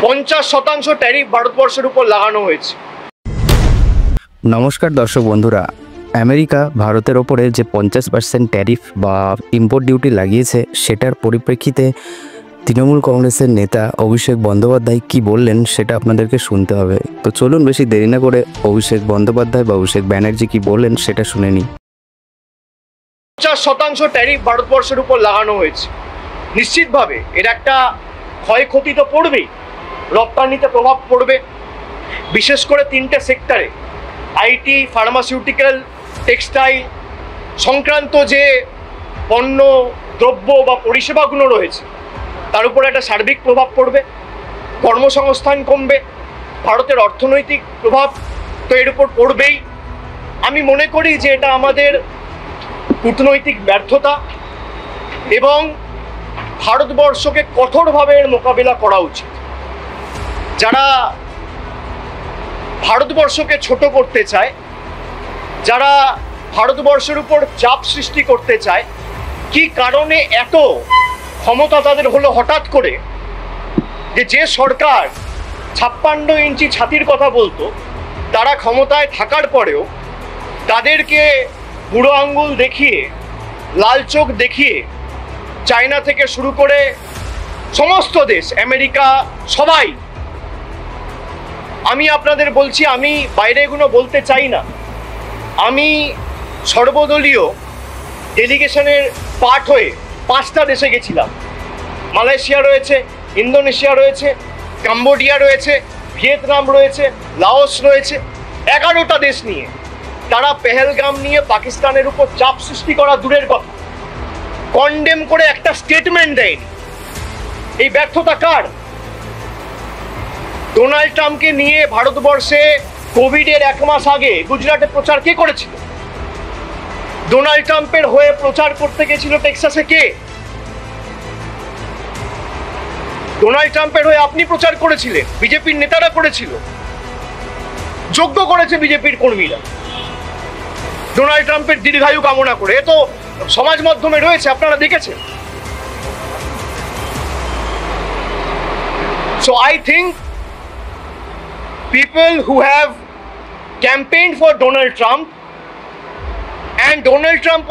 50% tariff ভারতবর্ষের উপর লাগানো হয়েছে। নমস্কার দর্শক বন্ধুরা, আমেরিকা ভারতের ওপরে যে 50% ট্যারিফ বা ইম্পোর্ট ডিউটি লাগিয়েছে সেটার পরিপ্রেক্ষিতে তৃণমূল কংগ্রেসের নেতা অভিষেক বন্দ্যোপাধ্যায় কি বললেন সেটা আপনাদেরকে শুনতে হবে। তো চলুন বেশি দেরি না করে অভিষেক বন্দ্যোপাধ্যায় বা অভিষেক ব্যানার্জি কি বললেন সেটা শুনে নিই। 50% ট্যারিফ ভারতবর্ষের উপর লাগানো হয়েছে। নিশ্চিতভাবে এর একটা ক্ষয়ক্ষতি তো পড়বেই, রপ্তানিতে প্রভাব পড়বে, বিশেষ করে 3টে সেক্টরে, আইটি, ফার্মাসিউটিক্যাল, টেক্সটাইল সংক্রান্ত যে পণ্য, দ্রব্য বা পরিষেবাগুলো রয়েছে তার উপর একটা সার্বিক প্রভাব পড়বে, কর্মসংস্থান কমবে, ভারতের অর্থনৈতিক প্রভাব তো এর উপর পড়বেই। আমি মনে করি যে এটা আমাদের কূটনৈতিক ব্যর্থতা এবং ভারতবর্ষকে কঠোরভাবে এর মোকাবিলা করা উচিত। যারা ভারতবর্ষকে ছোট করতে চায়, যারা ভারতবর্ষের উপর চাপ সৃষ্টি করতে চায়, কি কারণে এত ক্ষমতা তাদের হলো হঠাৎ করে, যে সরকার 56 ইঞ্চি ছাতির কথা বলতো, তারা ক্ষমতায় থাকার পরেও তাদেরকে বুড়ো আঙ্গুল দেখিয়ে, লাল চোখ দেখিয়ে চায়না থেকে শুরু করে সমস্ত দেশ, আমেরিকা, সবাই, আমি আপনাদের বলছি, আমি বাইরে এগুলো বলতে চাই না, আমি সর্বদলীয় ডেলিগেশনের পার্ট হয়ে 5টা দেশে গেছিলাম। মালয়েশিয়া রয়েছে, ইন্দোনেশিয়া রয়েছে, কাম্বোডিয়া রয়েছে, ভিয়েতনাম রয়েছে, লাওস রয়েছে, 11টা দেশ নিয়ে তারা পেহেলগাম নিয়ে পাকিস্তানের উপর চাপ সৃষ্টি করা দূরের কথা, কন্ডেম করে একটা স্টেটমেন্ট দেয়নি। এই ব্যর্থতা কার? ডোনাল্ড ট্রাম্পকে নিয়ে ভারতবর্ষে কোভিডের 1 মাস আগে গুজরাটে প্রচার কে করেছিল? ডোনাল্ড ট্রাম্পের হয়ে প্রচার করতে গেছিল টেক্সাসে কে? ডোনাল্ড ট্রাম্পের হয়ে আপনি প্রচার করেছিলেন, বিজেপির নেতারা করেছিল, যোগ্য করেছে বিজেপির কর্মীরা ডোনাল্ড ট্রাম্পের দীর্ঘায়ু কামনা করে। এ তো সমাজ মাধ্যমে রয়েছে, আপনারা দেখেছেন। So I think people who have campaigned for Donald Trump and Donald Trump